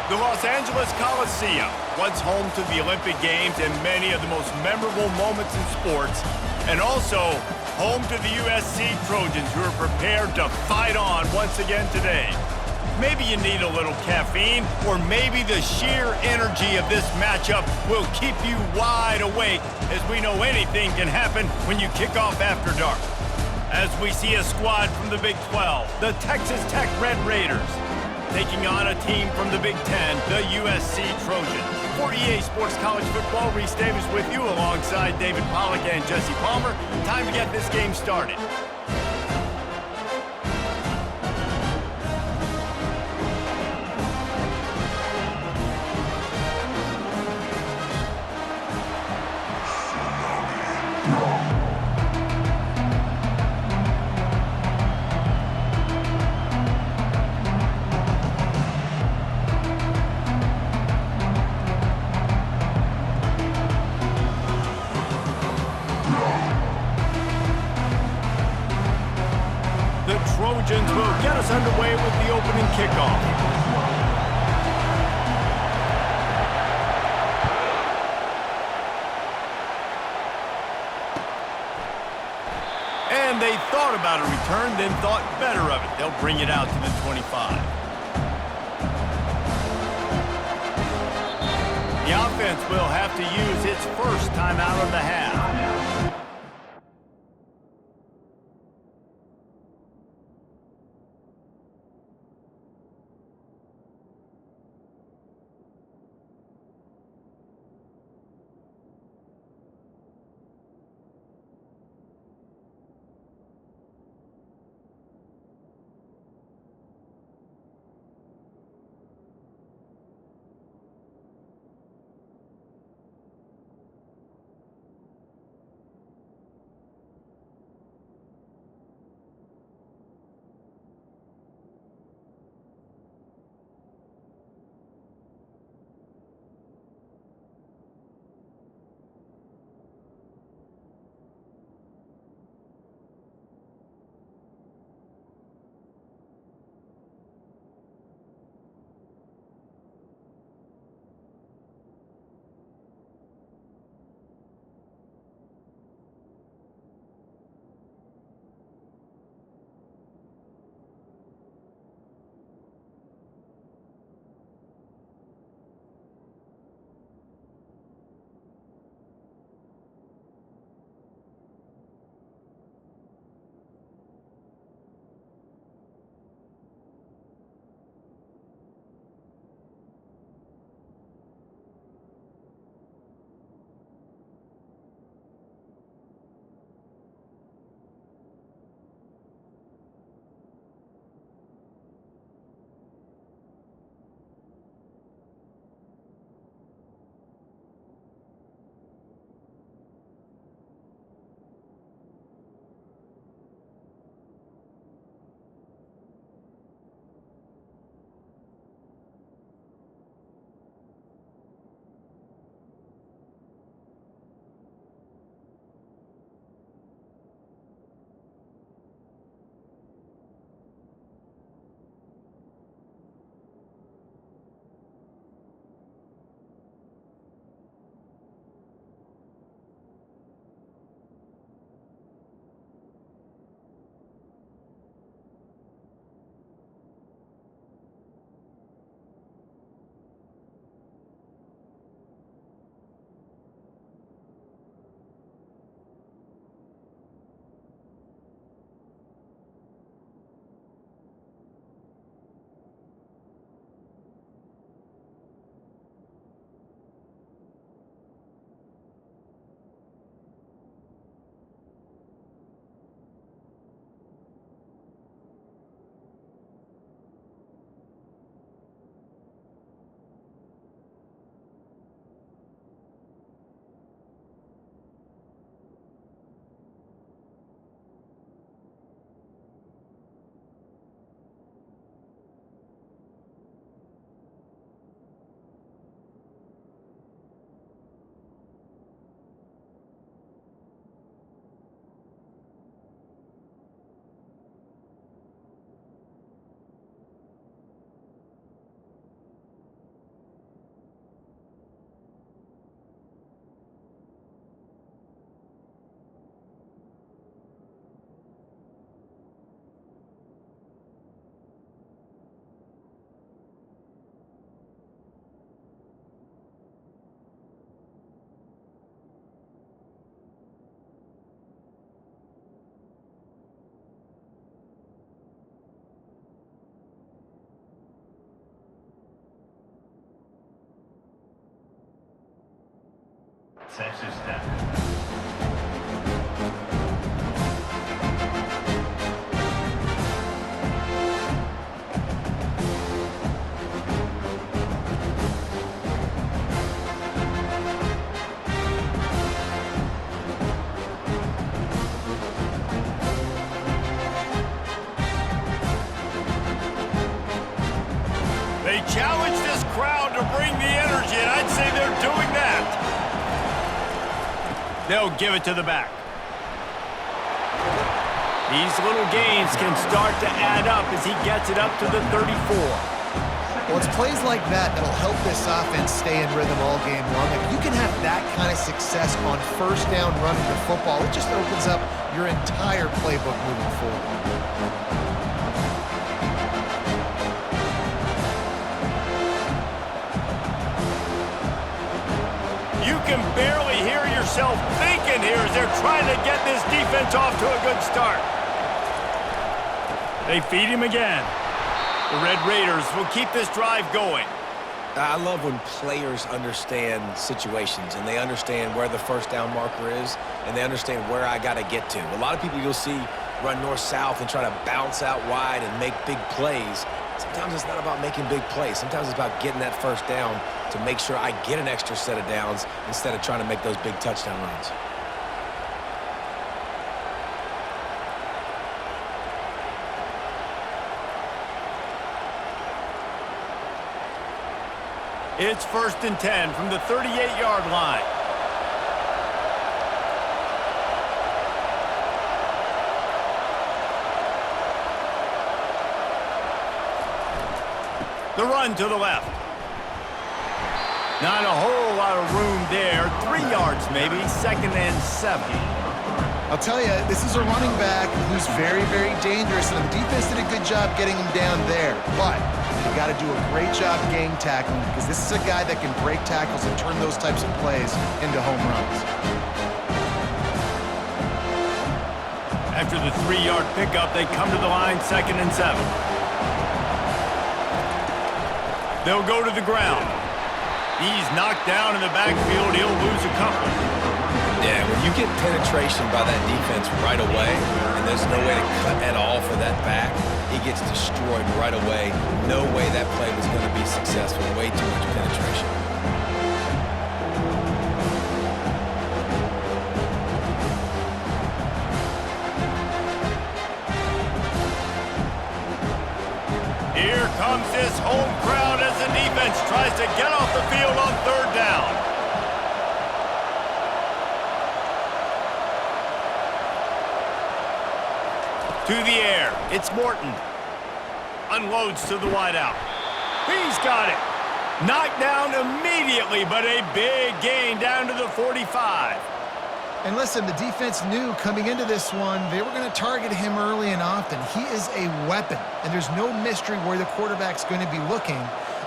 The Los Angeles Coliseum, once home to the Olympic Games and many of the most memorable moments in sports, and also home to the USC Trojans, who are prepared to fight on once again today. Maybe you need a little caffeine, or maybe the sheer energy of this matchup will keep you wide awake, as we know anything can happen when you kick off after dark. As we see a squad from the Big 12, the Texas Tech Red Raiders, taking on a team from the Big 10, the USC Trojans. For EA Sports College Football, Reese Davis with you alongside David Pollack and Jesse Palmer. Time to get this game started. Trojans will get us underway with the opening kickoff. And they thought about a return, then thought better of it. They'll bring it out to the 25. The offense will have to use its first timeout of the half. Texas Tech. They challenge this crowd to bring the energy, and I'd say they're doing that. They'll give it to the back. These little gains can start to add up as he gets it up to the 34. Well, it's plays like that that'll help this offense stay in rhythm all game long. If you can have that kind of success on first down running the football, it just opens up your entire playbook moving forward. You can barely hear yourself thinking here as they're trying to get this defense off to a good start. They feed him again. The Red Raiders will keep this drive going. I love when players understand situations and they understand where the first down marker is and they understand where I got to get to. A lot of people you'll see run north-south and try to bounce out wide and make big plays. Sometimes it's not about making big plays. Sometimes it's about getting that first down to make sure I get an extra set of downs instead of trying to make those big touchdown runs. It's 1st and 10 from the 38-yard line. The run to the left. Not a whole lot of room there. 3 yards maybe. 2nd and 7. I'll tell you, this is a running back who's very, very dangerous, and the defense did a good job getting him down there. But you got to do a great job gang tackling because this is a guy that can break tackles and turn those types of plays into home runs. After the 3-yard pickup, they come to the line, 2nd and 7. They'll go to the ground. He's knocked down in the backfield. He'll lose a couple. Yeah, when you get penetration by that defense right away, and there's no way to cut at all for that back, he gets destroyed right away. No way that play was going to be successful. Way too much penetration. Here comes this home crowd as the defense tries to get off the field on 3rd down. To the air, it's Morton. Unloads to the wideout. He's got it. Knocked down immediately, but a big gain down to the 45. And listen, the defense knew coming into this one, they were going to target him early and often. He is a weapon, and there's no mystery where the quarterback's going to be looking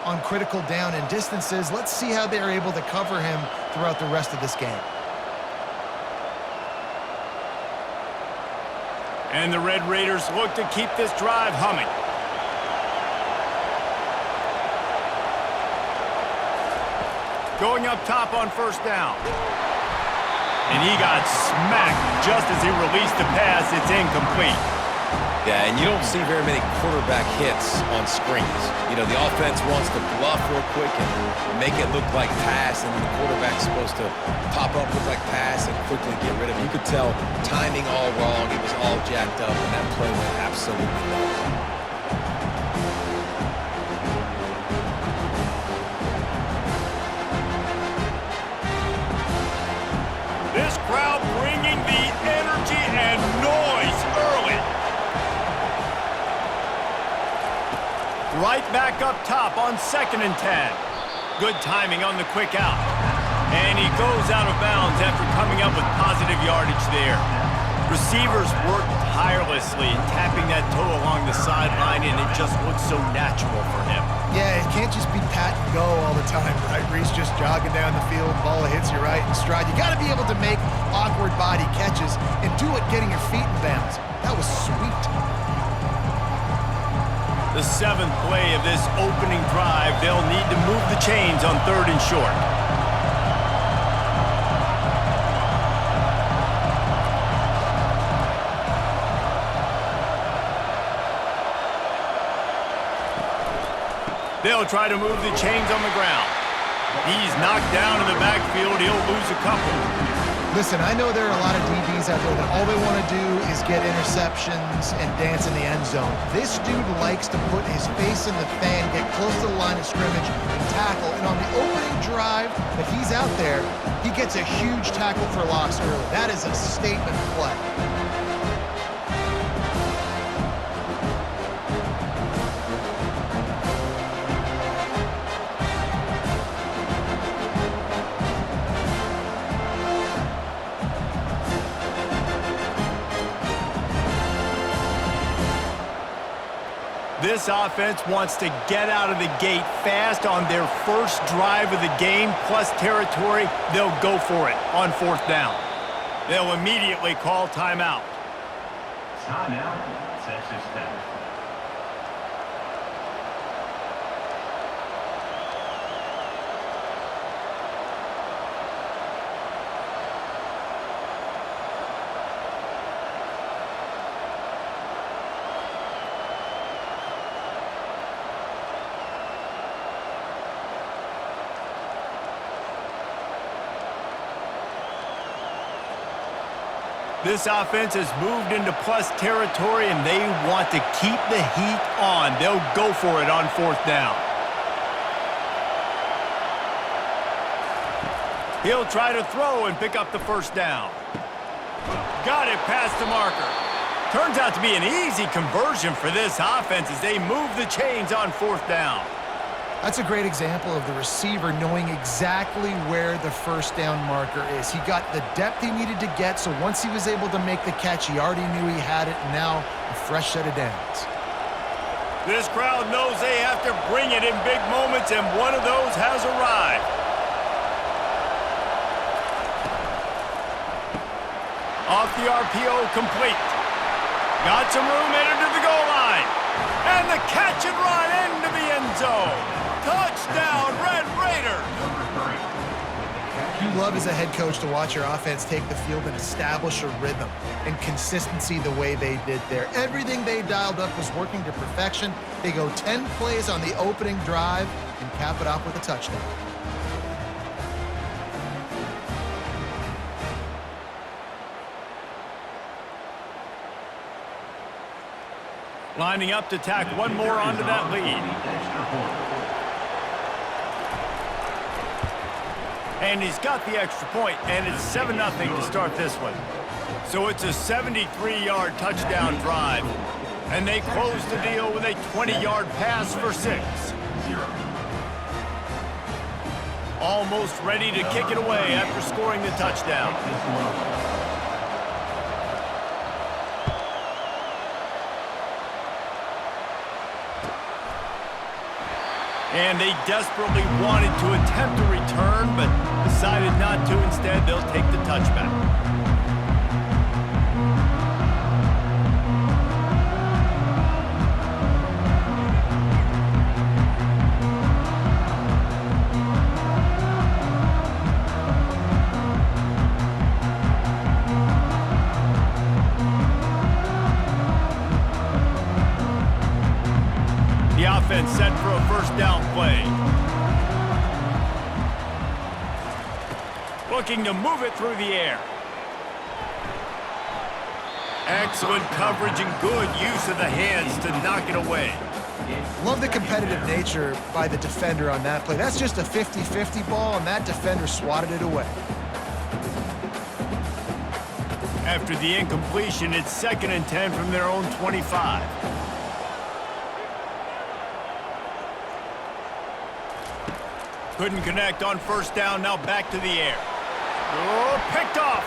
on critical down and distances. Let's see how they're able to cover him throughout the rest of this game. And the Red Raiders look to keep this drive humming. Going up top on 1st down. And he got smacked just as he released the pass. It's incomplete. Yeah, and you don't see very many quarterback hits on screens. You know, the offense wants to bluff real quick and make it look like pass, and the quarterback's supposed to pop up, look like pass, and quickly get rid of it. You could tell timing all wrong. It was all jacked up, and that play went absolutely nowhere. This crowd bringing the energy and noise early. Right back up top on 2nd and 10. Good timing on the quick out. And he goes out of bounds after coming up with positive yardage there. Receivers work tirelessly, tapping that toe along the sideline, and it just looks so natural for him. Yeah, it can't just be pat and go all the time, right? Reese just jogging down the field, ball hits you right in stride. You got to be able to make awkward body catches and do it getting your feet in bounds. That was sweet. The 7th play of this opening drive, they'll need to move the chains on 3rd and short. They'll try to move the chains on the ground. He's knocked down in the backfield. He'll lose a couple. Listen, I know there are a lot of DBs out there that all they want to do is get interceptions and dance in the end zone. This dude likes to put his face in the fan, get close to the line of scrimmage, and tackle. And on the opening drive that he's out there, he gets a huge tackle for loss early. That is a statement play. This offense wants to get out of the gate fast on their first drive of the game, plus territory. They'll go for it on 4th down. They'll immediately call timeout. Timeout. Texas Tech. This offense has moved into plus territory, and they want to keep the heat on. They'll go for it on 4th down. He'll try to throw and pick up the 1st down. Got it past the marker. Turns out to be an easy conversion for this offense as they move the chains on 4th down. That's a great example of the receiver knowing exactly where the 1st down marker is. He got the depth he needed to get, so once he was able to make the catch, he already knew he had it, and now a fresh set of downs. This crowd knows they have to bring it in big moments, and one of those has arrived. Off the RPO, complete. Got some room headed to the goal line. And the catch and run into the end zone. Touchdown, Red Raiders! You love as a head coach to watch your offense take the field and establish a rhythm and consistency the way they did there. Everything they dialed up was working to perfection. They go 10 plays on the opening drive and cap it off with a touchdown. Lining up to tack one more onto that lead. And he's got the extra point, and it's 7-0 to start this one. So it's a 73-yard touchdown drive. And they close the deal with a 20-yard pass for 6. Almost ready to kick it away after scoring the touchdown. And they desperately wanted to attempt a return, but decided not to. Instead, they'll take the touchback. The offense set for a 1st down play. Looking to move it through the air. Excellent coverage and good use of the hands to knock it away. Love the competitive nature by the defender on that play. That's just a 50-50 ball, and that defender swatted it away. After the incompletion, it's 2nd and 10 from their own 25. Couldn't connect on 1st down, now back to the air. Oh, picked off.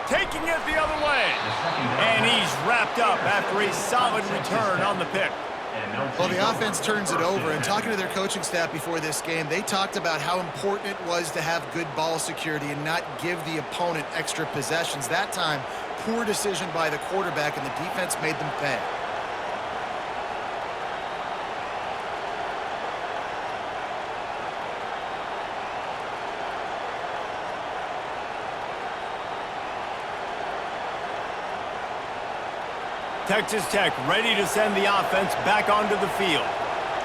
Taking it the other way. And he's wrapped up after a solid return on the pick. Well, the offense turns it over, and talking to their coaching staff before this game, they talked about how important it was to have good ball security and not give the opponent extra possessions. That time, poor decision by the quarterback, and the defense made them pay. Texas Tech ready to send the offense back onto the field.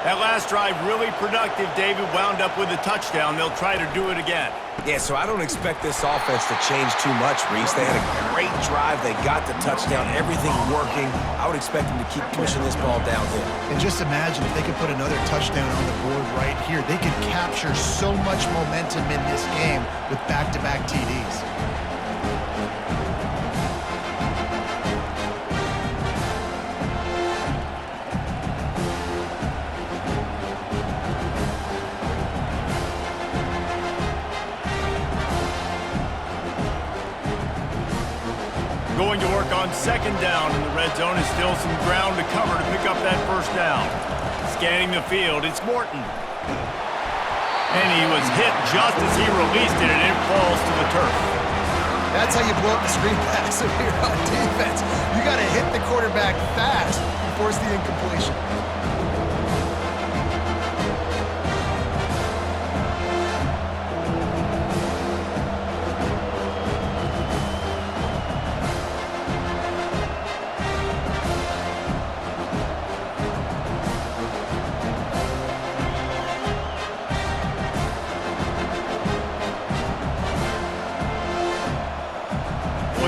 That last drive really productive. David wound up with a touchdown. They'll try to do it again. Yeah, so I don't expect this offense to change too much, Reese. They had a great drive. They got the touchdown. Everything working. I would expect them to keep pushing this ball downhill. And just imagine if they could put another touchdown on the board right here. They could capture so much momentum in this game with back-to-back TDs. Going to work on second down in the red zone is still some ground to cover to pick up that first down. Scanning the field, it's Morton. And he was hit just as he released it, and it falls to the turf. That's how you blow up the screen pass if you're on defense. You got to hit the quarterback fast and force the incompletion.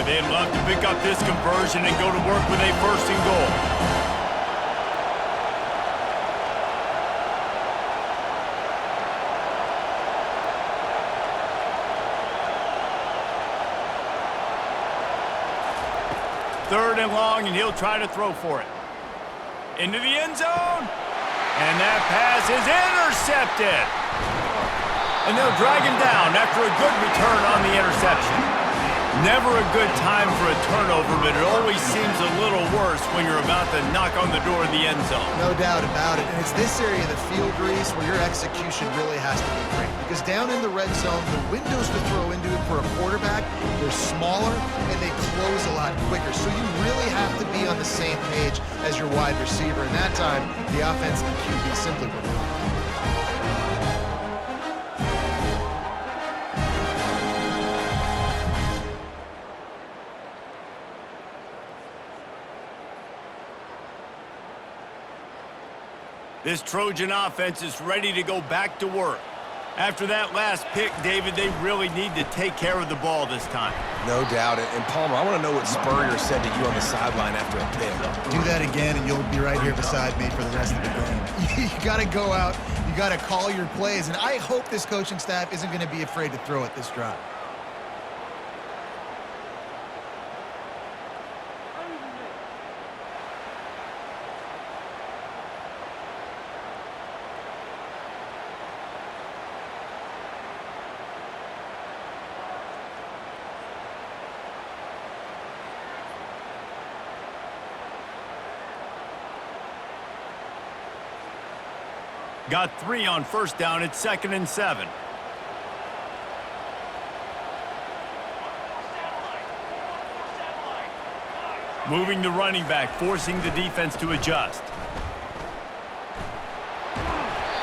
They'd love to pick up this conversion and go to work with a first and goal. Third and long, and he'll try to throw for it. Into the end zone. And that pass is intercepted. And they'll drag him down after a good return on the interception. Never a good time for a turnover, but it always seems a little worse when you're about to knock on the door of the end zone. No doubt about it. And it's this area of the field, Reese, where your execution really has to be great. Because down in the red zone, the windows to throw into it for a quarterback, they're smaller and they close a lot quicker. So you really have to be on the same page as your wide receiver. And that time, the offense and the QB simply were not. This Trojan offense is ready to go back to work. After that last pick, David, they really need to take care of the ball this time. No doubt. And Palmer, I want to know what Spurrier said to you on the sideline after a pick. Do that again, and you'll be right here beside me for the rest of the game. You got to go out. You got to call your plays. And I hope this coaching staff isn't going to be afraid to throw it this drive. Got 3 on first down. It's 2nd and 7. Moving the running back, forcing the defense to adjust.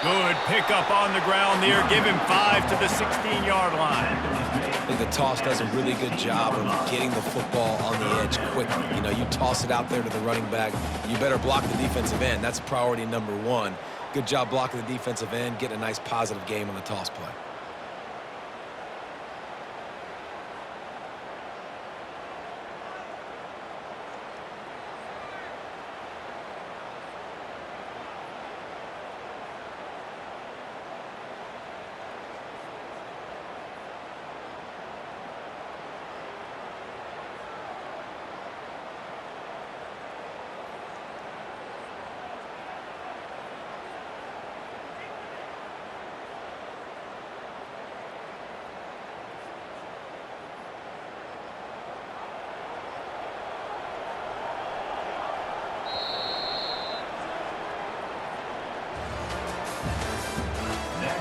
Good pickup on the ground there. Give him 5 to the 16-yard line. I think the toss does a really good job of getting the football on the edge quickly. You know, you toss it out there to the running back, you better block the defensive end. That's priority number 1. Good job blocking the defensive end, getting a nice positive game on the toss play.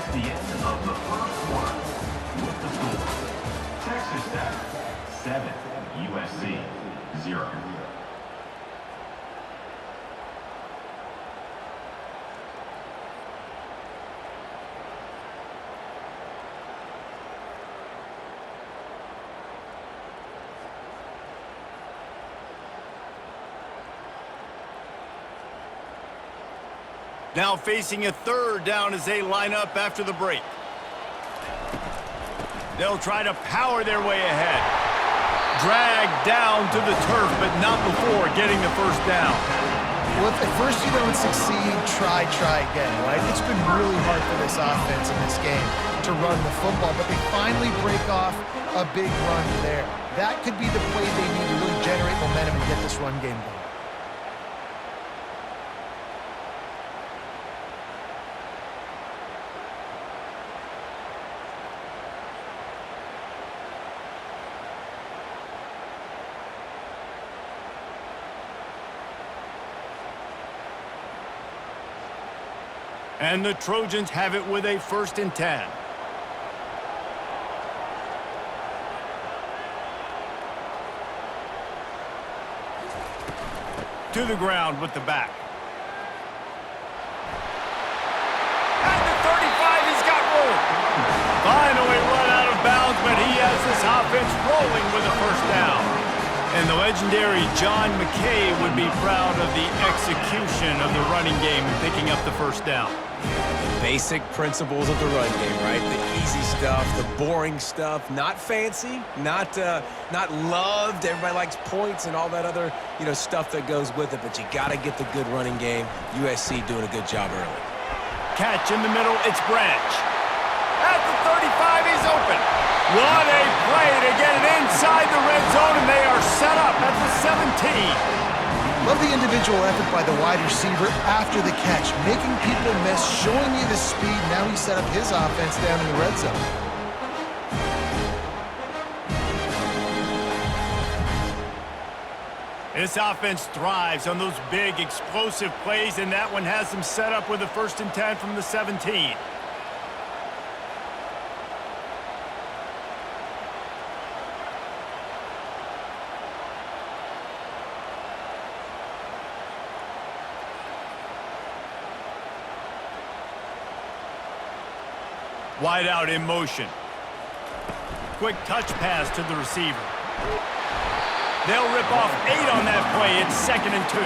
The end of the first quarter with the score. Texas Tech 7, USC 0. Now facing a third down as they line up after the break. They'll try to power their way ahead. Dragged down to the turf, but not before getting the first down. Well, if at first you don't succeed, try again, right? It's been really hard for this offense in this game to run the football, but they finally break off a big run there. That could be the play they need to really generate momentum and get this run game going. And the Trojans have it with a 1st and 10. To the ground with the back. At the 35, he's got room. Finally run out of bounds, but he has this offense rolling with a 1st down. And the legendary John McKay would be proud of the execution of the running game and picking up the 1st down. The basic principles of the run game, right? The easy stuff, the boring stuff, not fancy, not loved. Everybody likes points and all that other, stuff that goes with it, but you got to get the good running game. USC doing a good job early. Catch in the middle, it's Branch. At the 35, he's open. What a play to get it inside the red zone, and they are set up at the 17. Love the individual effort by the wide receiver after the catch, making people miss, showing you the speed. Now he set up his offense down in the red zone. This offense thrives on those big, explosive plays, and that one has them set up with a 1st and 10 from the 17. Wide out in motion. Quick touch pass to the receiver. They'll rip off 8 on that play. It's 2nd and 2.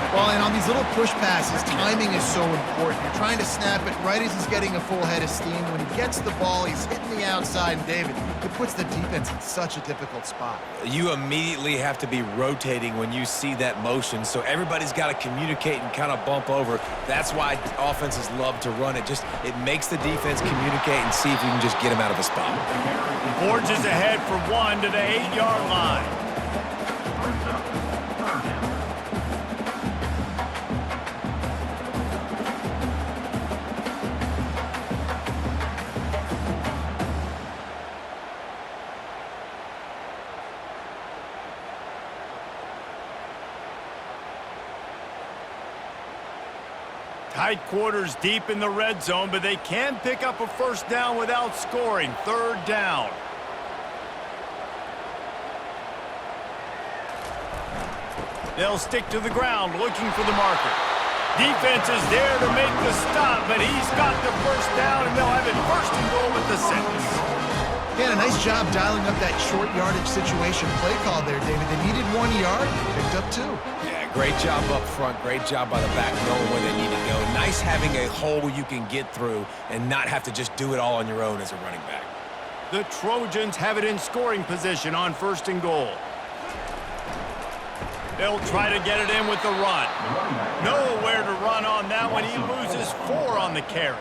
Well, and on these little push passes, timing is so important. You're trying to snap it right as he's getting a full head of steam. When he gets the ball, he's hitting the outside, and David, it puts the defense in such a difficult spot. You immediately have to be rotating when you see that motion, so everybody's got to communicate and kind of bump over. That's why offenses love to run it. It makes the defense communicate and see if you can just get him out of a spot. Forges ahead for 1 to the 8-yard line. Tight quarters deep in the red zone, but they can pick up a 1st down without scoring. 3rd down. They'll stick to the ground looking for the marker. Defense is there to make the stop, but he's got the 1st down, and they'll have it 1st and goal with the 6. Yeah, a nice job dialing up that short yardage situation play call there, David. They needed 1 yard, picked up 2. Yeah, great job up front. Great job by the back knowing where they need to go. Nice having a hole you can get through and not have to just do it all on your own as a running back. The Trojans have it in scoring position on 1st and goal. They'll try to get it in with the run. Nowhere to run on that one. He loses 4 on the carry.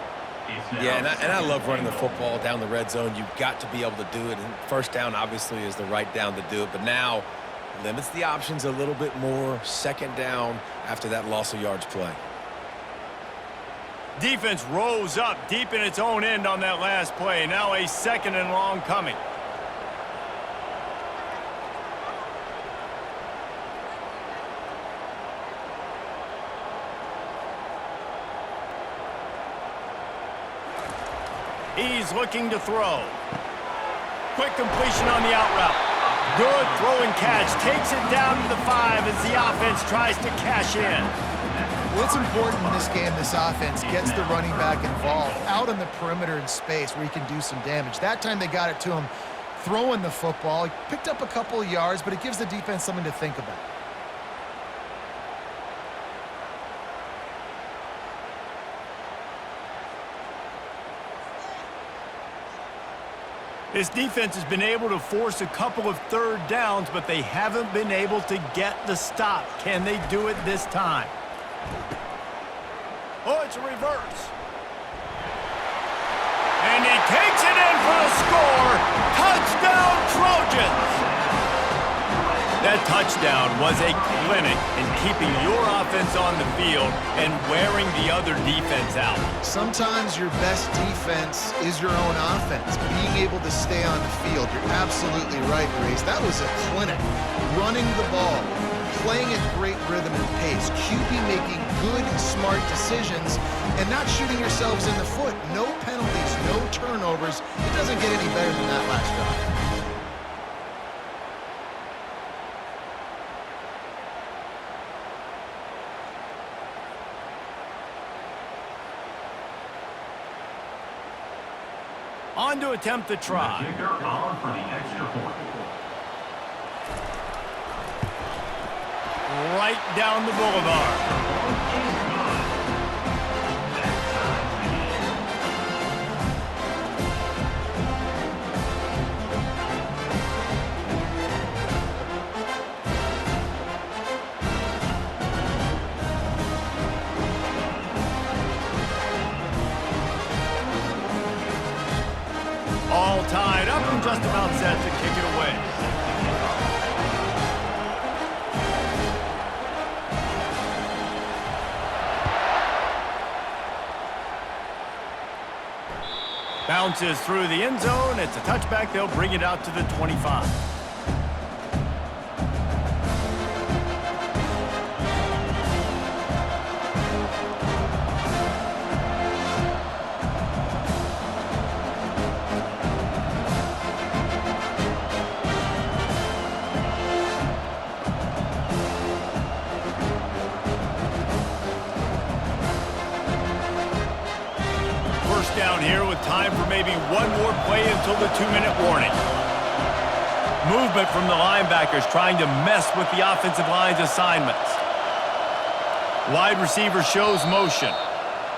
Yeah, and I love running the football down the red zone. You've got to be able to do it. And 1st down, obviously, is the right down to do it. But now limits the options a little bit more. 2nd down after that loss of yards play. Defense rose up deep in its own end on that last play. Now a 2nd and long coming. He's looking to throw. Quick completion on the out route. Good throw and catch. Takes it down to the 5 as the offense tries to cash in. Well, it's important in this game, this offense gets the running back involved out on the perimeter in space where he can do some damage. That time they got it to him throwing the football. He picked up a couple of yards, but it gives the defense something to think about. This defense has been able to force a couple of third downs, but they haven't been able to get the stop. Can they do it this time? Oh, it's a reverse. And he takes it in for the score. Touchdown, Trojans! That touchdown was a clinic in keeping your offense on the field and wearing the other defense out. Sometimes your best defense is your own offense, being able to stay on the field. You're absolutely right, Grace. That was a clinic. Running the ball, playing at great rhythm and pace, QB making good, smart decisions, and not shooting yourselves in the foot. No penalties, no turnovers. It doesn't get any better than that last drive. On to attempt the try. The kicker on for the extra point. Right down the boulevard. All tied up and just about set to kick it away. Bounces through the end zone. It's a touchback. They'll bring it out to the 25. Down here with time for maybe one more play until the 2-minute warning. Movement from the linebackers trying to mess with the offensive line's assignments. Wide receiver shows motion.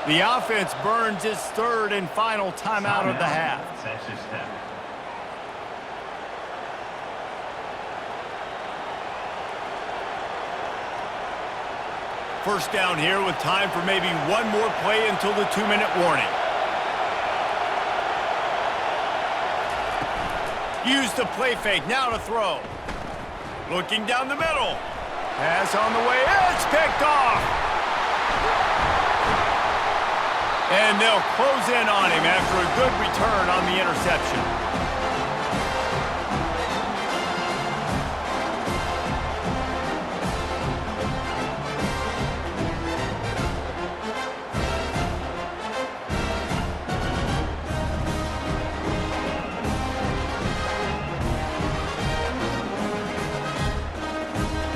The offense burns its third and final timeout of the half. First down here with time for maybe one more play until the 2-minute warning. Use the play fake, now to throw. Looking down the middle. Pass on the way, it's picked off. And they'll close in on him after a good return on the interception.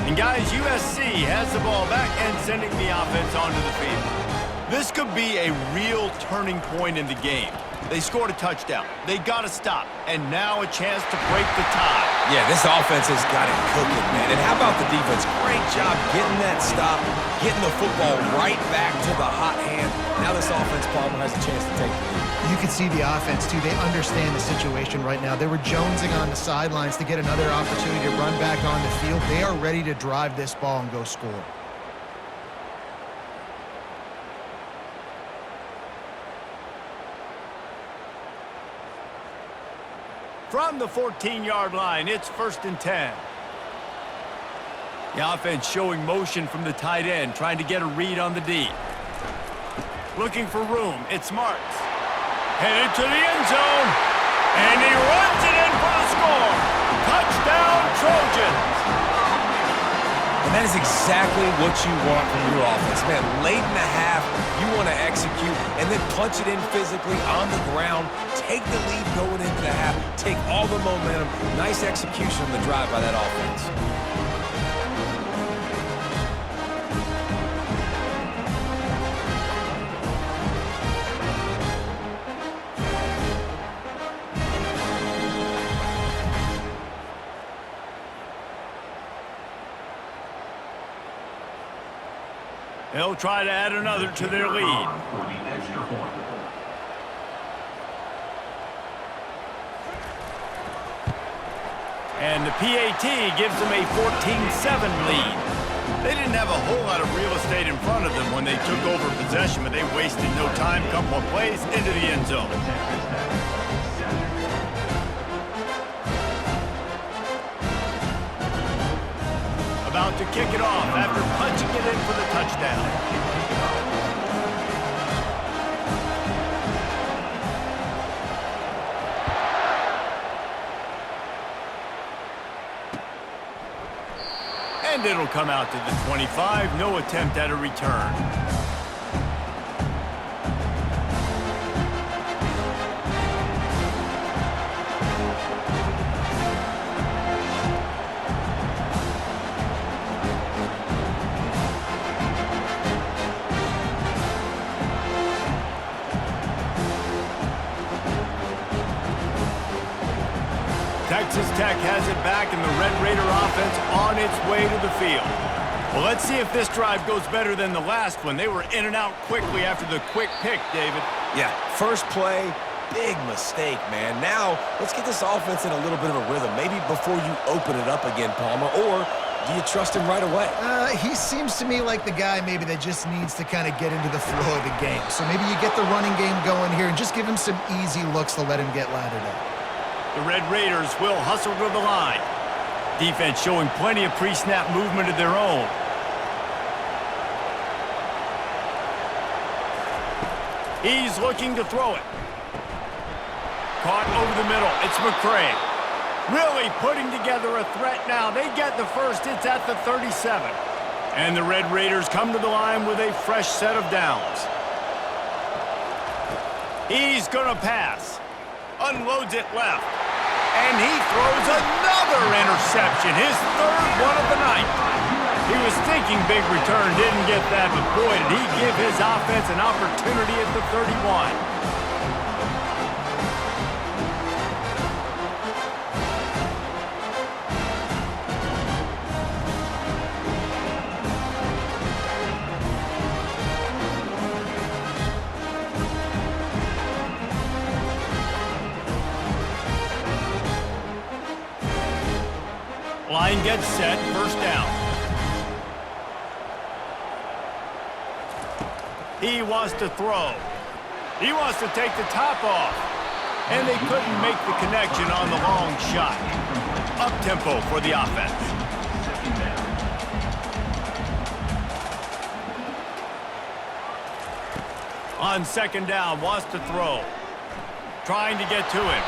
And guys, USC has the ball back and sending the offense onto the field. This could be a real turning point in the game. They scored a touchdown. They got to stop. And now a chance to break the tie. Yeah, this offense has got it cooking, man. And how about the defense? Great job getting that stop, getting the football right back to the hot hand. Now this offense probably has a chance to take the lead. You can see the offense, too. They understand the situation right now. They were jonesing on the sidelines to get another opportunity to run back on the field. They are ready to drive this ball and go score. From the 14-yard line, it's 1st and 10. The offense showing motion from the tight end, trying to get a read on the D. Looking for room, it's Marks. Headed to the end zone, and he runs it in for the score. Touchdown, Trojans. And that is exactly what you want from your offense. Man, late in the half, you want to execute and then punch it in physically on the ground, take the lead going into the half, take all the momentum. Nice execution on the drive by that offense. They'll try to add another to their lead. And the PAT gives them a 14-7 lead. They didn't have a whole lot of real estate in front of them when they took over possession, but they wasted no time. Couple of plays into the end zone. About to kick it off after punching it in for the touchdown. And it'll come out to the 25. No attempt at a return. Texas Tech has it back, and the Red Raider offense on its way to the field. Well, let's see if this drive goes better than the last one. They were in and out quickly after the quick pick, David. Yeah, first play, big mistake, man. Now, let's get this offense in a little bit of a rhythm. Maybe before you open it up again, Palmer, or do you trust him right away? He seems to me like the guy maybe that just needs to kind of get into the flow of the game. So maybe you get the running game going here and just give him some easy looks to let him get laddered up. The Red Raiders will hustle to the line. Defense showing plenty of pre-snap movement of their own. He's looking to throw it. Caught over the middle. It's McCray. Really putting together a threat now. They get the first. It's at the 37. And the Red Raiders come to the line with a fresh set of downs. He's going to pass. Unloads it left. And he throws another interception, his third one of the night. He was thinking big return, didn't get that, but boy, did he give his offense an opportunity at the 31. Line gets set, first down. He wants to throw. He wants to take the top off. And they couldn't make the connection on the long shot. Up-tempo for the offense. On second down, wants to throw. Trying to get to him.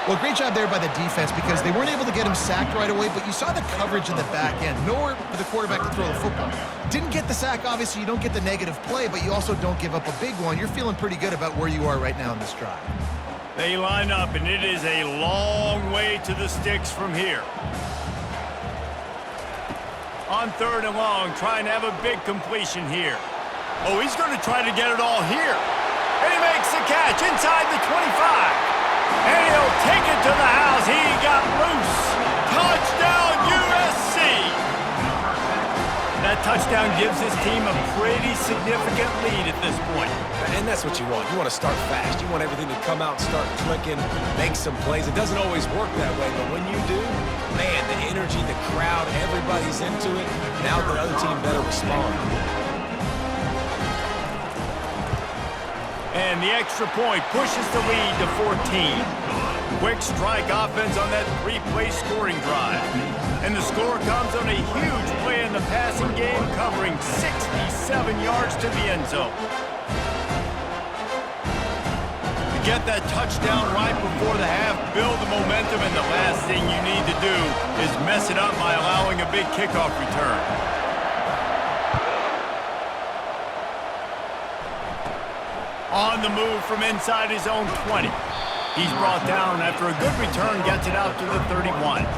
Well, great job there by the defense because they weren't able to get him sacked right away, but you saw the coverage in the back end. Nowhere for the quarterback to throw the football. Didn't get the sack, obviously you don't get the negative play, but you also don't give up a big one. You're feeling pretty good about where you are right now in this drive. They line up, and it is a long way to the sticks from here. On third and long, trying to have a big completion here. Oh, he's going to try to get it all here. And he makes the catch inside the 25. And he'll take it to the house. He got loose. Touchdown, USC. That touchdown gives his team a pretty significant lead at this point. And that's what you want. You want to start fast. You want everything to come out, start clicking, make some plays. It doesn't always work that way, but when you do, man, the energy, the crowd, everybody's into it. Now the other team better respond. And the extra point pushes the lead to 14. Quick strike offense on that three-play scoring drive. And the score comes on a huge play in the passing game, covering 67 yards to the end zone. To get that touchdown right before the half, build the momentum, and the last thing you need to do is mess it up by allowing a big kickoff return. On the move from inside his own 20. He's brought down after a good return, gets it out to the 31.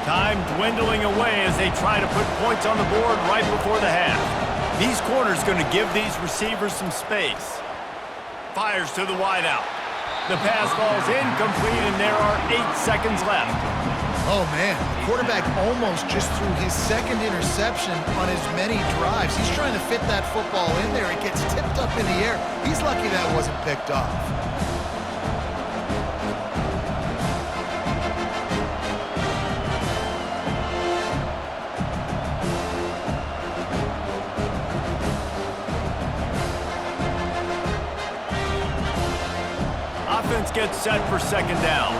Time dwindling away as they try to put points on the board right before the half. These corners going to give these receivers some space. Fires to the wideout. The pass falls incomplete, and there are 8 seconds left. Oh, Oh, man, the quarterback almost just threw his second interception on as many drives. He's trying to fit that football in there. It gets tipped up in the air. He's lucky that wasn't picked off. Offense gets set for second down.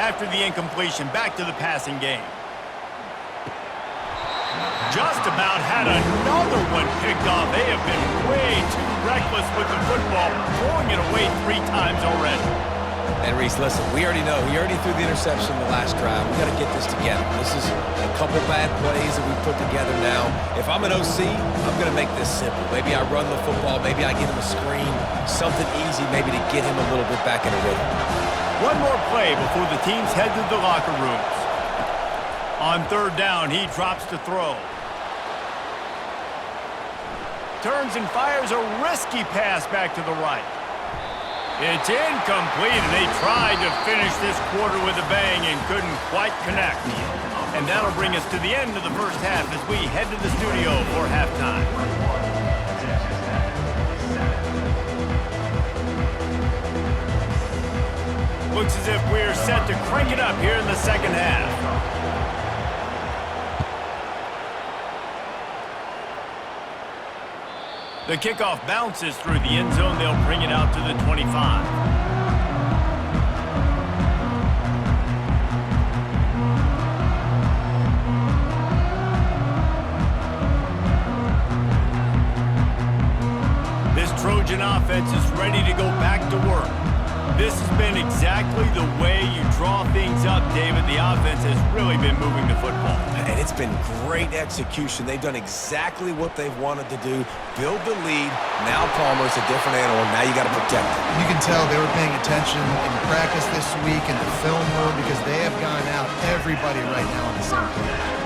After the incompletion, back to the passing game. Just about had another one picked off. They have been way too reckless with the football, throwing it away 3 times already. And Reese, listen, we already know. He already threw the interception the last drive. We got to get this together. This is a couple bad plays that we put together now. If I'm an OC, I'm going to make this simple. Maybe I run the football. Maybe I give him a screen. Something easy maybe to get him a little bit back in a rhythm. One more play before the teams head to the locker rooms. On third down, he drops to throw. Turns and fires a risky pass back to the right. It's incomplete, and they tried to finish this quarter with a bang and couldn't quite connect. And that'll bring us to the end of the first half as we head to the studio for halftime. Looks as if we're set to crank it up here in the second half. The kickoff bounces through the end zone. They'll bring it out to the 25. This Trojan offense is ready to go back to work. This has been exactly the way you draw things up, David. The offense has really been moving the football. And it's been great execution. They've done exactly what they've wanted to do. Build the lead. Now Palmer's a different animal. Now you got to protect him. You can tell they were paying attention in practice this week in the film room because they have gone out everybody right now on the same page.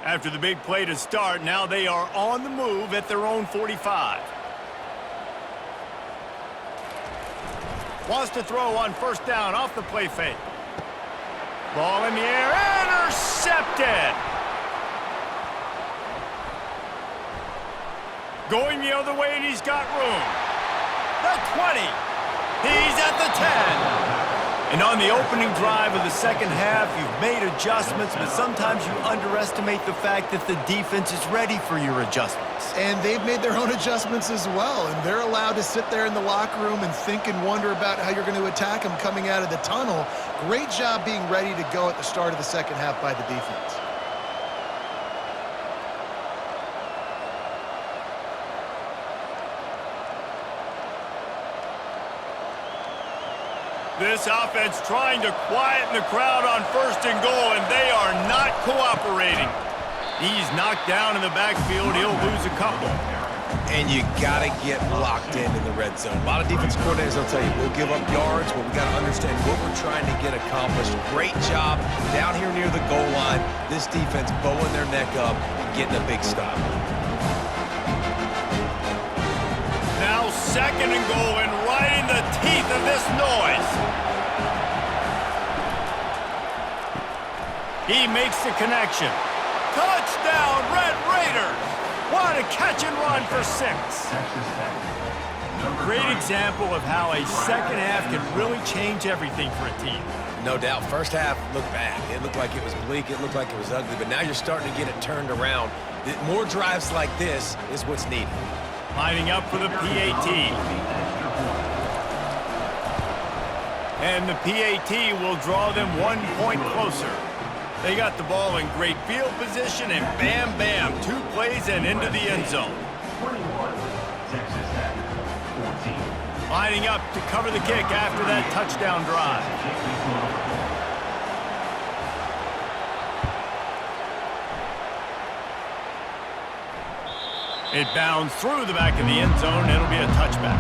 After the big play to start, now they are on the move at their own 45. Wants to throw on first down off the play fake. Ball in the air, intercepted! Going the other way, and he's got room. The 20. He's at the 10. And on the opening drive of the second half, you've made adjustments, but sometimes you underestimate the fact that the defense is ready for your adjustments. And they've made their own adjustments as well, and they're allowed to sit there in the locker room and think and wonder about how you're going to attack them coming out of the tunnel. Great job being ready to go at the start of the second half by the defense. This offense trying to quieten the crowd on first and goal, and they are not cooperating. He's knocked down in the backfield. He'll lose a couple. And you got to get locked in the red zone. A lot of defense coordinators will tell you, we'll give up yards, but we got to understand what we're trying to get accomplished. Great job down here near the goal line. This defense bowing their neck up and getting a big stop. Now second and goal, and right in the teeth of this noise. He makes the connection. Touchdown, Red Raiders! What a catch and run for 6. Great example of how a second half can really change everything for a team. No doubt. First half looked bad. It looked like it was bleak. It looked like it was ugly. But now you're starting to get it turned around. More drives like this is what's needed. Lining up for the PAT. And the PAT will draw them 1 point closer. They got the ball in great field position, and bam, bam, 2 plays and into the end zone. 21, Texas Tech, 14. Lining up to cover the kick after that touchdown drive. It bounds through the back of the end zone. It'll be a touchback.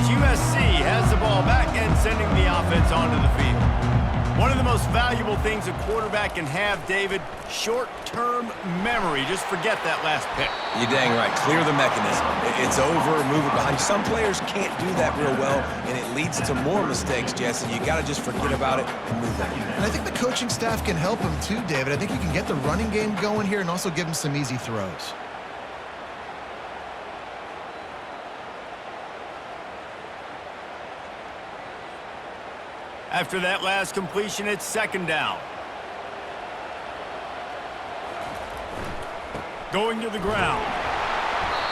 USC has the ball back and sending the offense onto the field. One of the most valuable things a quarterback can have, David, short-term memory. Just forget that last pick. You're dang right. Clear the mechanism. It's over, move it behind. Some players can't do that real well, and it leads to more mistakes, Jesse. You got to just forget about it and move on. And I think the coaching staff can help him too, David. I think you can get the running game going here and also give him some easy throws. After that last completion, it's second down. Going to the ground.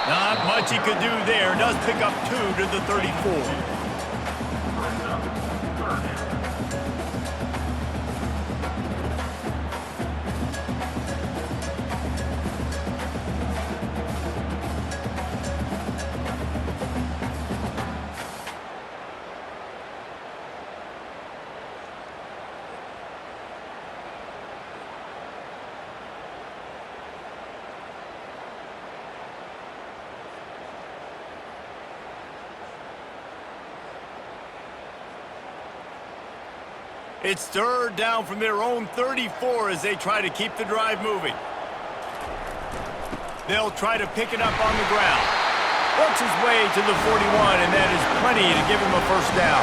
Not much he could do there. Does pick up 2 to the 34. It's third down from their own 34 as they try to keep the drive moving. They'll try to pick it up on the ground. Works his way to the 41, and that is plenty to give him a first down.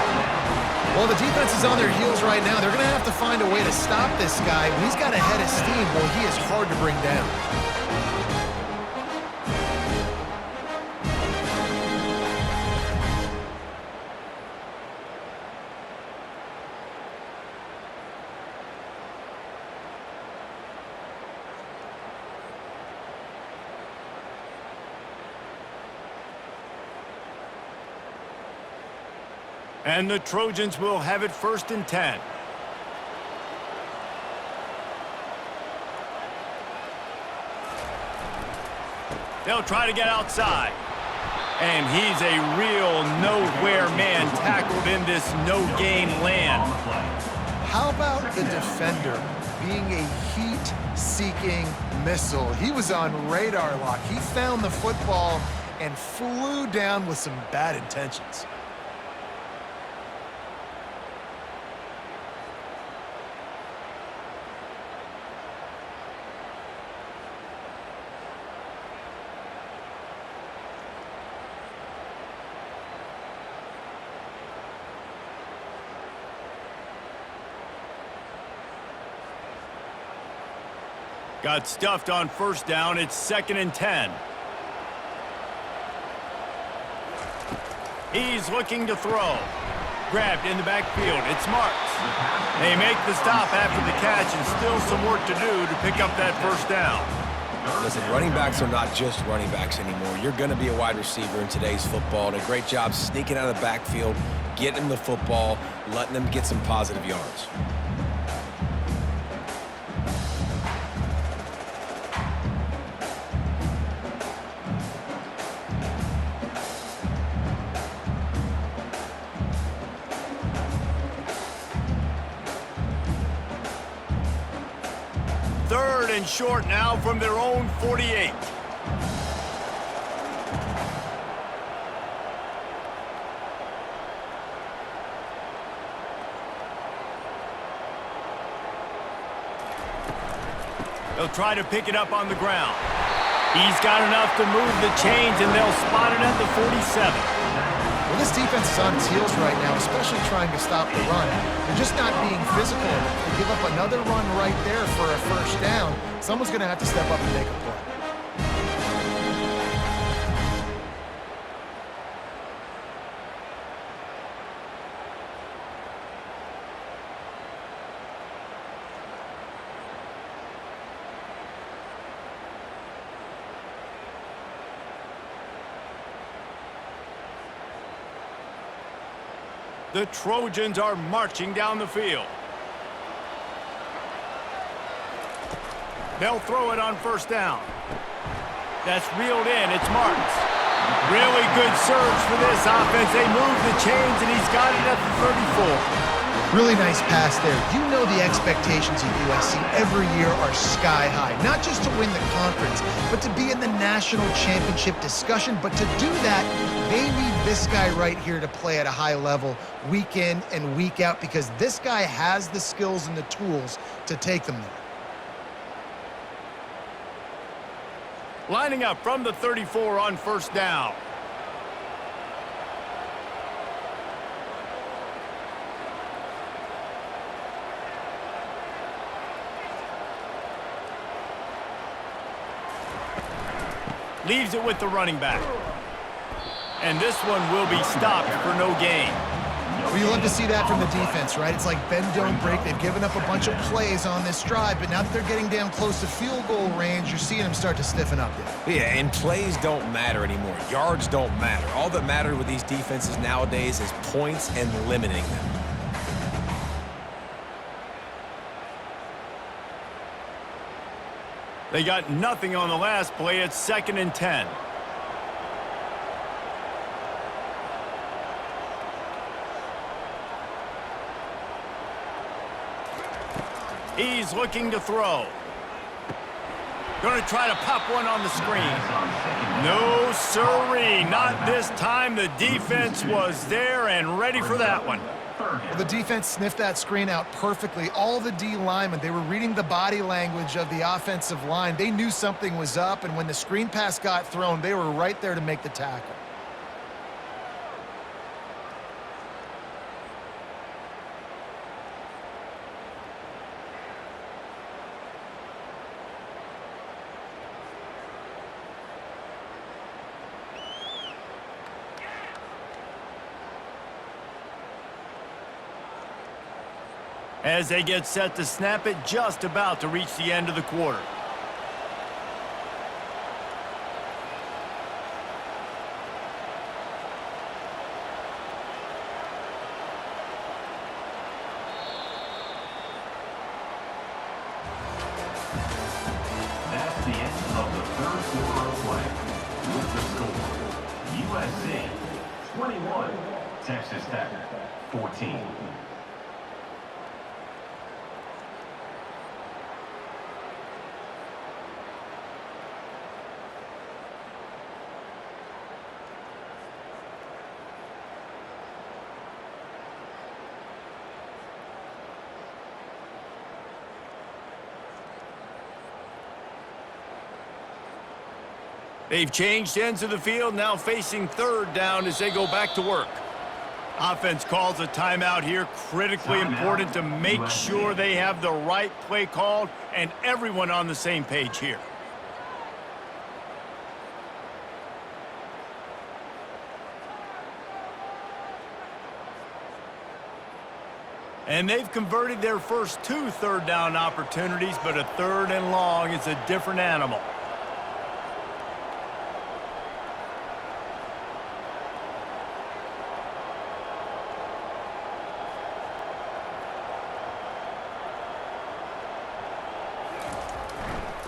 Well, the defense is on their heels right now. They're going to have to find a way to stop this guy. When he's got a head of steam, well, he is hard to bring down. And the Trojans will have it first and 10. They'll try to get outside. And he's a real nowhere man tackled in this no-gain land. How about the defender being a heat-seeking missile? He was on radar lock. He found the football and flew down with some bad intentions. Got stuffed on first down. It's second and 10. He's looking to throw. Grabbed in the backfield. It's Marks. They make the stop after the catch and still some work to do to pick up that first down. Listen, running backs are not just running backs anymore. You're going to be a wide receiver in today's football. And a great job sneaking out of the backfield, getting them the football, letting them get some positive yards. Third and short now from their own 48. They'll try to pick it up on the ground. He's got enough to move the chains, and they'll spot it at the 47. Well, this defense is on its heels right now, especially trying to stop the run. They're just not being physical enough. They give up another run right there for a first down. Someone's going to have to step up and make a play. The Trojans are marching down the field. They'll throw it on first down. That's reeled in. It's Martins. Really good surge for this offense. They move the chains, and he's got it at the 34. Really nice pass there. You know the expectations of USC every year are sky high. Not just to win the conference, but to be in the national championship discussion. But to do that, they need this guy right here to play at a high level week in and week out, because this guy has the skills and the tools to take them there. Lining up from the 34 on first down. Leaves it with the running back. And this one will be stopped for no gain. Well, you love to see that from the defense, right? It's like bend, don't break. They've given up a bunch of plays on this drive, but now that they're getting down close to field goal range, you're seeing them start to stiffen up there. Yeah, and plays don't matter anymore. Yards don't matter. All that matters with these defenses nowadays is points and limiting them. They got nothing on the last play. It's 2nd and 10. He's looking to throw. Going to try to pop one on the screen. No, sirree. Not this time. The defense was there and ready for that one. Well, the defense sniffed that screen out perfectly. All the D linemen, they were reading the body language of the offensive line. They knew something was up, and when the screen pass got thrown, they were right there to make the tackle. As they get set to snap it, just about to reach the end of the quarter. That's the end of the third quarter of play. With the score, USC 21, Texas Tech 14. They've changed ends of the field, now facing 3rd down as they go back to work. Offense calls a timeout here. Critically important to make sure they have the right play called and everyone on the same page here. And they've converted their first 2 third down opportunities, but a 3rd and long is a different animal.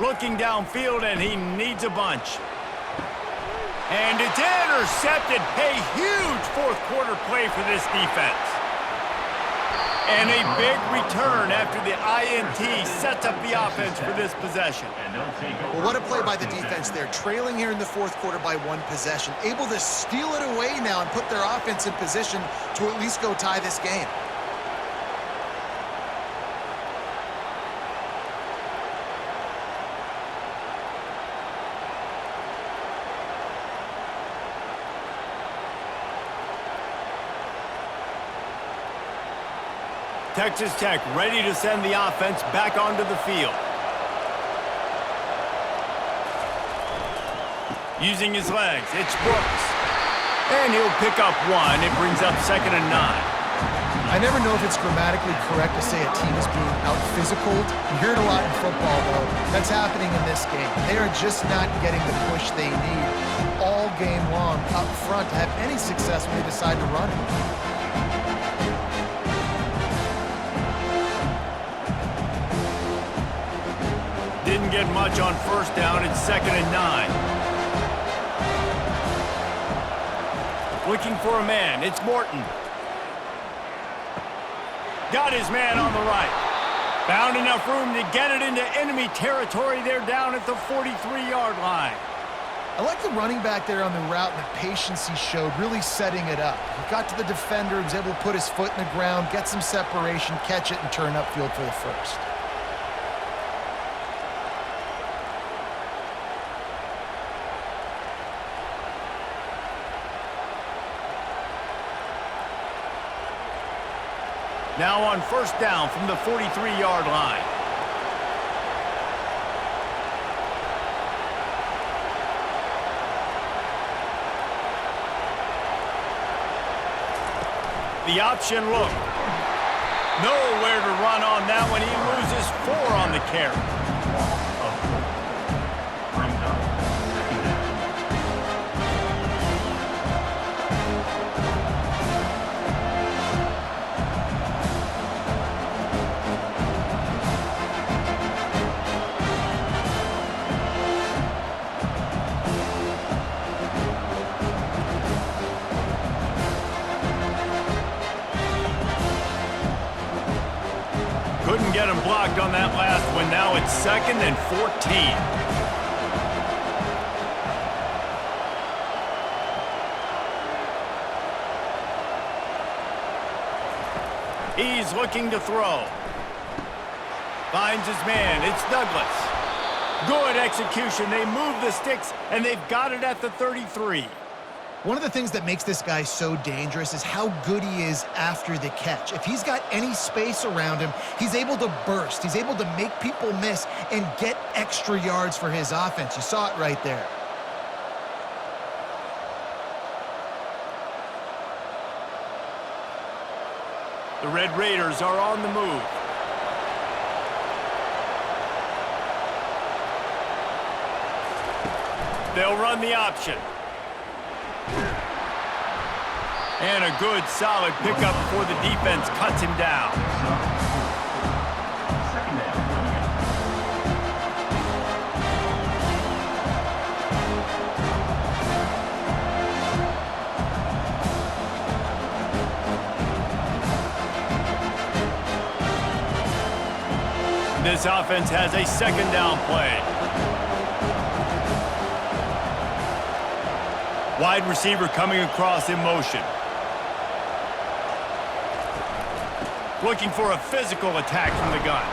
Looking downfield, and he needs a bunch. And it's intercepted. A huge 4th quarter play for this defense. And a big return after the INT sets up the offense for this possession. Well, what a play by the defense there. Trailing here in the 4th quarter by 1 possession. Able to steal it away now and put their offense in position to at least go tie this game. Texas Tech ready to send the offense back onto the field. Using his legs, it's Brooks. And he'll pick up 1. It brings up 2nd and 9. I never know if it's grammatically correct to say a team is being out-physicaled. You hear it a lot in football, though. That's happening in this game. They are just not getting the push they need all game long up front to have any success when they decide to run it. Didn't get much on first down. It's 2nd and 9. Looking for a man. It's Morton. Got his man on the right. Found enough room to get it into enemy territory there down at the 43-yard line. I like the running back there on the route and the patience he showed, really setting it up. He got to the defender, was able to put his foot in the ground, get some separation, catch it, and turn upfield for the first. Now on first down from the 43-yard line. The option look. Nowhere to run on that one. He loses 4 on the carry. Brings up 2nd down. Couldn't get him blocked on that last one. Now it's 2nd and 14. He's looking to throw. Finds his man. It's Douglas. Good execution. They move the sticks, and they've got it at the 33. One of the things that makes this guy so dangerous is how good he is after the catch. If he's got any space around him, he's able to burst. He's able to make people miss and get extra yards for his offense. You saw it right there. The Red Raiders are on the move. They'll run the option. And a good, solid pickup before the defense cuts him down. 2nd down coming up. This offense has a 2nd down play. Wide receiver coming across in motion. Looking for a physical attack from the gun.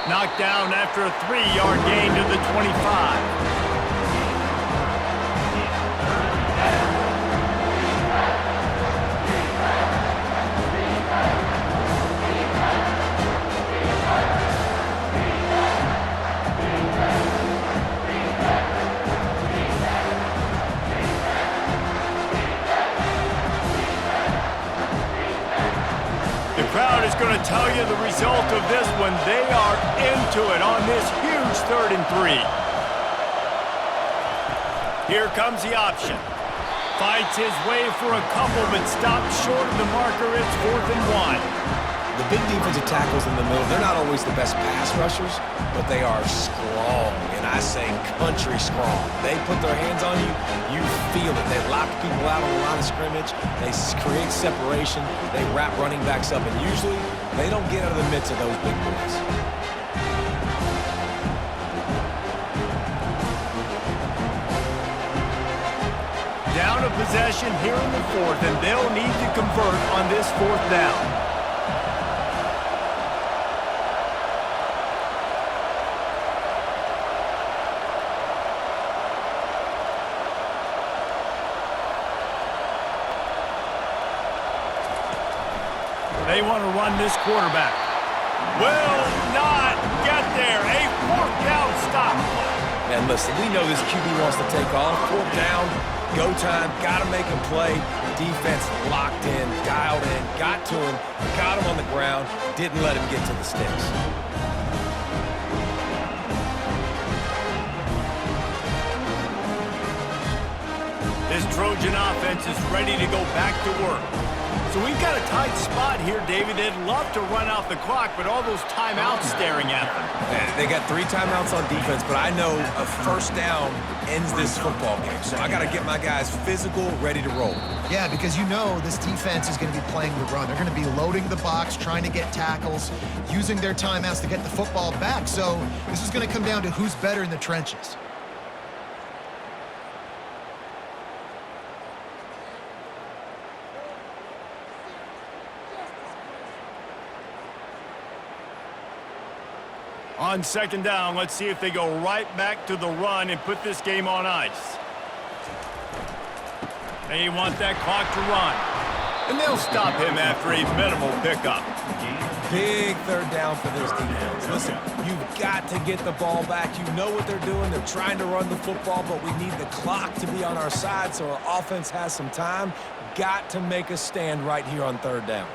Knocked down after a 3-yard gain to the 25. Crowd is going to tell you the result of this one. They are into it on this huge 3rd and 3. Here comes the option. Fights his way for a couple, but stops short of the marker. It's 4th and 1. The big defensive tackles in the middle, they're not always the best pass rushers, but they are strong, and I say country strong. They put their hands on you, you feel it. They lock people out on the line of scrimmage. They create separation. They wrap running backs up, and usually they don't get out of the midst of those big boys. Down a possession here in the 4th, and they'll need to convert on this 4th down. They want to run this quarterback. Will not get there. A 4th down stop. And listen, we know this QB wants to take off. 4th down, go time, got to make a play. Defense locked in, dialed in, got to him, got him on the ground, didn't let him get to the sticks. This Trojan offense is ready to go back to work. So we've got a tight spot here, David. They'd love to run out the clock, but all those timeouts staring at them. They got 3 timeouts on defense, but I know a first down ends this football game. So I got to get my guys physical, ready to roll. Yeah, because you know this defense is going to be playing the run. They're going to be loading the box, trying to get tackles, using their timeouts to get the football back. So this is going to come down to who's better in the trenches. On second down, let's see if they go right back to the run and put this game on ice. They want that clock to run. And they'll stop him after a minimal pickup. Big third down for this defense. Listen, you've got to get the ball back. You know what they're doing. They're trying to run the football, but we need the clock to be on our side so our offense has some time. Got to make a stand right here on third down.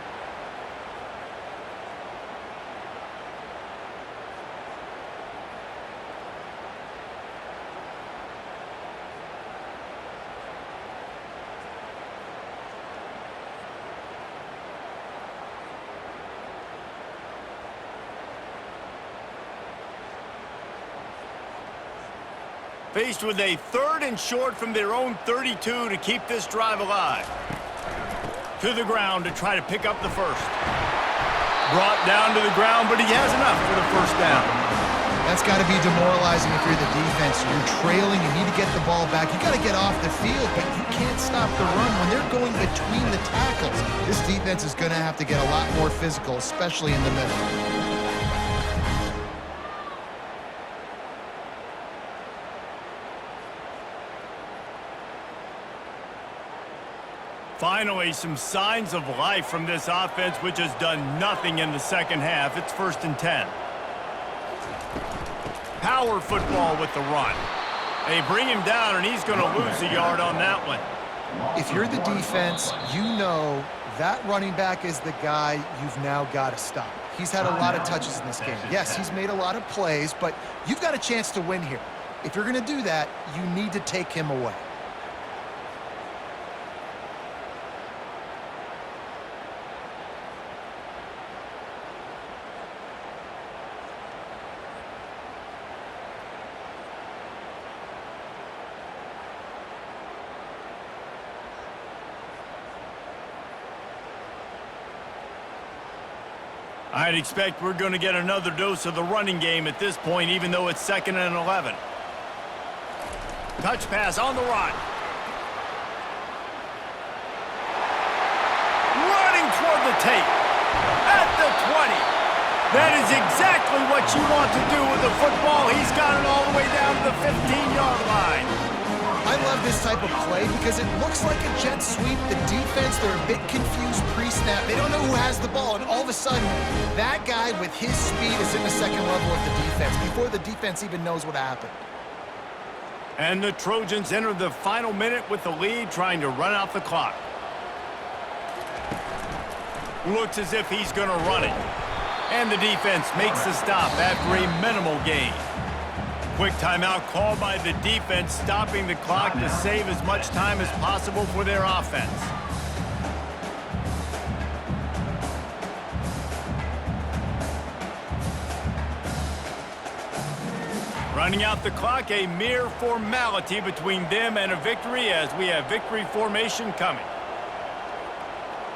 Faced with a 3rd and short from their own 32 to keep this drive alive. To the ground to try to pick up the first. Brought down to the ground, but he has enough for the first down. That's got to be demoralizing if you're the defense. You're trailing. You need to get the ball back. You got to get off the field, but you can't stop the run. When they're going between the tackles, this defense is going to have to get a lot more physical, especially in the middle. Finally, some signs of life from this offense, which has done nothing in the second half. It's 1st and 10. Power football with the run. They bring him down, and he's going to lose a yard on that one. If you're the defense, you know that running back is the guy you've now got to stop. He's had a lot of touches in this game. Yes, he's made a lot of plays, but you've got a chance to win here. If you're going to do that, you need to take him away. I'd expect we're going to get another dose of the running game at this point, even though it's 2nd and 11. Touch pass on the run. Running toward the tape. At the 20. That is exactly what you want to do with the football. He's got it all the way down to the 15-yard line. I love this type of play because it looks like a jet sweep. The defense, they're a bit confused pre-snap. They don't know who has the ball, and all of a sudden, that guy with his speed is in the second level of the defense before the defense even knows what happened. And the Trojans enter the final minute with the lead, trying to run out the clock. Looks as if he's going to run it. And the defense makes the stop after a minimal gain. Quick timeout called by the defense, stopping the clock to save as much time as possible for their offense. Running out the clock, a mere formality between them and a victory as we have victory formation coming.